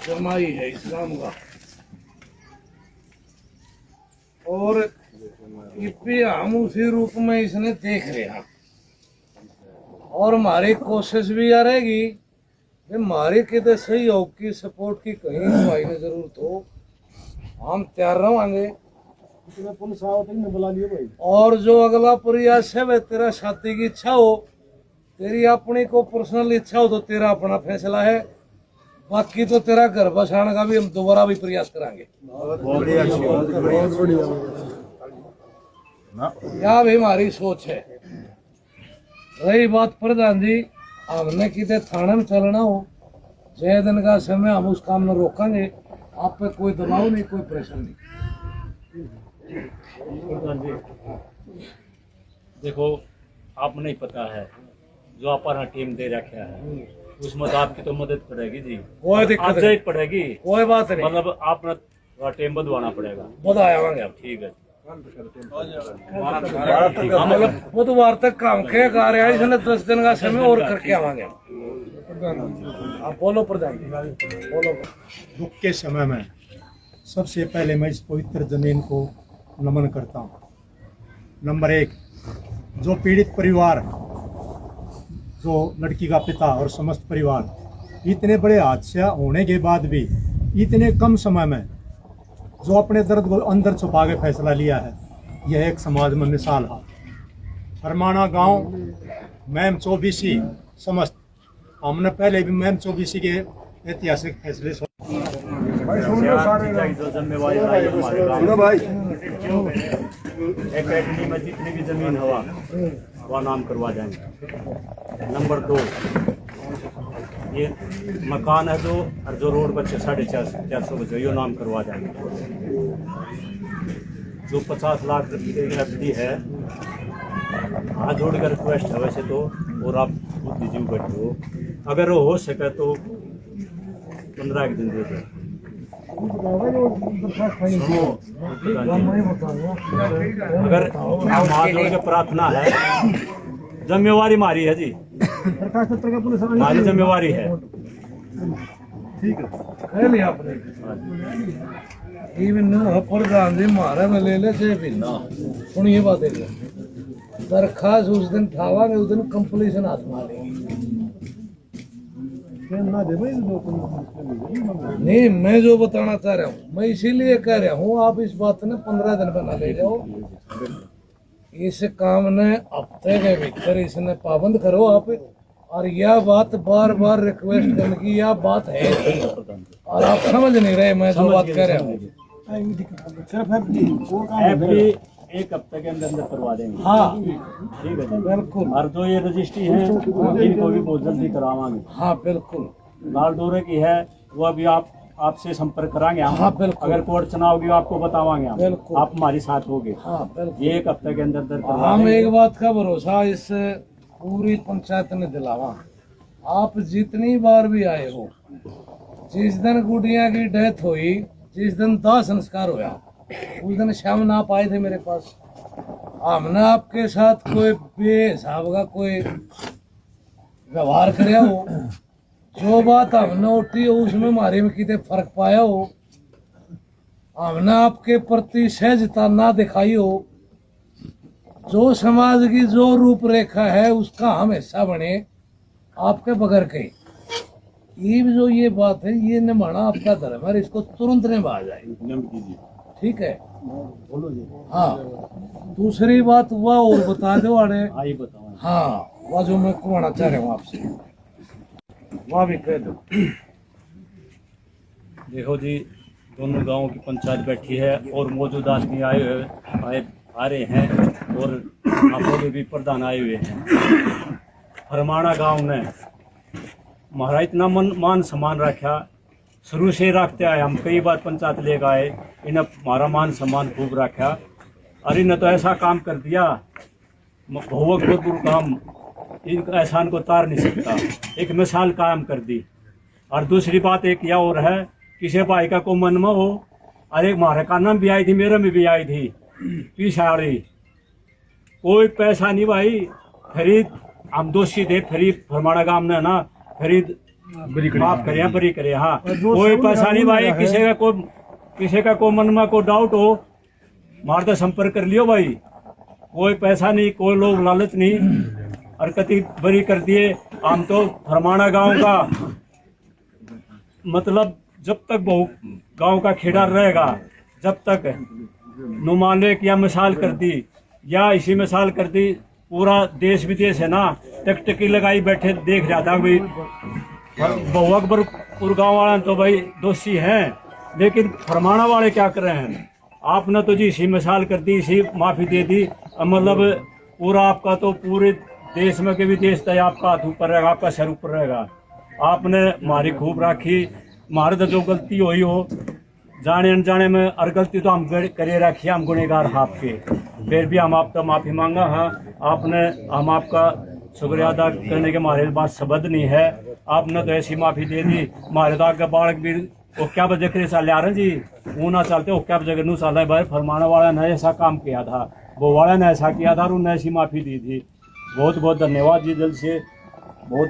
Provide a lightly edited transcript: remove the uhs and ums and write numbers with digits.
जमाई है इस्लाम का। और इपे हम उसी रूप में इसने देख रहे हैं और हमारी कोशिश भी आ रहेगी हमारी कितने सहयोग की सपोर्ट की कहीं भाई ने जरूरत हो हम तैयार रहेंगे। बुला लिए भाई। और जो अगला प्रयास है वह तेरा शादी की इच्छा हो तेरी अपनी को पर्सनल इच्छा हो तो तेरा अपना फैसला है बाकी तो तेरा घर बसाने का भी हम दोबारा भी प्रयास करेंगे। यह भी हमारी सोच है। रही बात प्रधान जी हमने कितने थाने में चलना हो जय दिन का समय हम उस काम में रोकेंगे। आप पे कोई दबाव नहीं कोई प्रेशर नहीं। प्रधान जी देखो आप नहीं पता है जो अपना टीम दे रखा है उसमें तो आपकी तो मदद पड़ेगी जी। कोई दिक्कत नहीं पड़ेगी कोई बात नहीं मतलब आपने टीम बढ़वाना पड़ेगा। बताएंगे आप ठीक है। मतलब बुधवार तक काम के कार्य है इसने 10 दिन का समय और करके आवांगे। आप बोलो प्रधान बोलो। दुख के समय में सबसे पहले मैं इस पवित्र जमीन को नमन करता हूँ। नंबर 1 जो पीड़ित परिवार जो लड़की का पिता और समस्त परिवार इतने बड़े हादसा होने के बाद भी इतने कम समय में जो अपने दर्द को अंदर छुपा के फैसला लिया है यह एक समाज में मिसाल है। फरमाना गांव मैम 24 समस्त हमने पहले भी मैम 24 के ऐतिहासिक फैसले एकेडमी में जितनी भी जमीन हवा वह नाम करवा जाएंगे। नंबर 2 ये मकान है जो रोड पर 450 बचे यो नाम करवा जाएंगे। जो 50 लाख रुपये की एफडी है हाथ जोड़ कर रिक्वेस्ट है वैसे तो और आप खुद दीजिए बैठे हो अगर वो हो सके तो 15 दिन दे दो। अगर हाथ जोड़ के प्रार्थना है जिम्मेवारी हमारी है जी हमारी जिम्मेवारी है। ठीक है लिया आपने प्रधान जी मारे में ले ले से भी ना सुनिए बात है दरखास्त उस दिन ठावांगे उस दिन कंप्लीशन हाथ मारेंगे। नहीं मैं जो बताना चाह रहा हूँ मैं इसीलिए कह रहा हूँ आप इस बात ने 15 दिन पर ना ले जाओ। इस काम ने हफ्ते के भीतर इसने पाबंद करो आप। और यह बात बार बार रिक्वेस्ट करने की यह बात है और आप समझ नहीं रहे मैं जो बात कह रहा हूँ। एक हफ्ते के अंदर करवा देंगे। हाँ ठीक है बिल्कुल। और जो ये रजिस्ट्री है इनको भी बहुत जल्दी करवाएंगे। हाँ बिल्कुल। लाल डोरे की है वो अभी आपसे संपर्क कराएंगे हम। हाँ बिल्कुल। अगर कोर्ट चुनाव होगी आपको बतावाएंगे हम। बिल्कुल। आप हमारे साथ होगे। हाँ बिल्कुल। ये एक हफ्ते के अंदर हम एक बात का भरोसा इस पूरी पंचायत ने दिलावा आप जितनी बार भी आए हो जिस दिन गुड़िया की डेथ हुई जिस दिन दाह संस्कार हुआ उस दिन शाम ना आप आए थे मेरे पास। हमने आपके साथ कोई बेहिसाब का कोई व्यवहार कराया हो जो बात हमने उठी हो उसमें हमारे में कितने फर्क पाया हो हमने आपके प्रति सहजता ना दिखाई हो जो समाज की जो रूपरेखा है उसका हम हिस्सा बने आपके बगैर के ये जो ये बात है ये निभाना आपका धर्म है इसको तुरंत निभा जाए। ठीक है बोलो जी। हाँ दूसरी बात वह और बता दो अरे हाँ वह जो मैं कहना चाह रहा हूँ आपसे वह भी कह दो। देखो जी दोनों गांवों की पंचायत बैठी है और मौजूदा आदमी आ रहे हैं और आप भी प्रधान आए हुए हैं। फरमाना गांव ने हमारा इतना मान सम्मान रखा शुरू से रखते आए हम कई बार पंचायत ले गए इन्हें हमारा मान सम्मान खूब रखा और इन्हें तो ऐसा काम कर दिया भोवक गुरु काम इन एहसान को तार नहीं सकता एक मिसाल कायम कर दी। और दूसरी बात एक यह और है किसी भाई का को मन में हो अरे हमारे का नाम भी आई थी मेरे में भी आई थी पिछाड़ी कोई पैसा नहीं भाई खरीद हम दोषी थे खरीद फरमाना गांव ने ना खरीद माफ करें, बरी करें। हाँ, कोई पैसा नहीं भाई, किसी का को मन में को डाउट हो मार तो संपर्क कर लियो भाई। कोई पैसा नहीं, कोई लोग लालच नहीं, हरकती बरी कर दिए। हम तो फरमाना गांव का मतलब जब तक बहु गांव का खेड़ा रहेगा, जब तक नुमालिक या मिसाल कर दी या इसी मिसाल कर दी, पूरा देश विदेश है ना टकटकी लगाई बैठे देख रहा था भाई। बहु अकबरपुर गाँव वाले तो भाई दोषी हैं, लेकिन फरमाना वाले क्या कर रहे हैं? आपने तो जी इसी मिसाल कर दी, इसी माफी दे दी, मतलब पूरा आपका तो पूरे देश में के भी देश तय आपका हाथ ऊपर रहेगा, आपका सर ऊपर रहेगा। आपने हमारी खूब राखी, हमारे तो जो गलती हुई हो जाने अनजाने में, और गलती तो हम करे रखी, हम गुनहगार आपके, फिर भी हम आपका माफी मांगा। हाँ, आपने हम आपका शुक्रिया अदा करने के हमारे पास शब्द नहीं है। आपने तो ऐसी माफी दे दी, हमारे तो आगे बालक भी वो क्या वजह करे साले आ रहे जी, वो ना चलते वो क्या वजह नू साल भाई फरमाना वाला ने ऐसा काम किया था, वो वाला ने ऐसा किया था और उन्हें ऐसी माफी दी थी। बहुत बहुत धन्यवाद जी, दिल से बहुत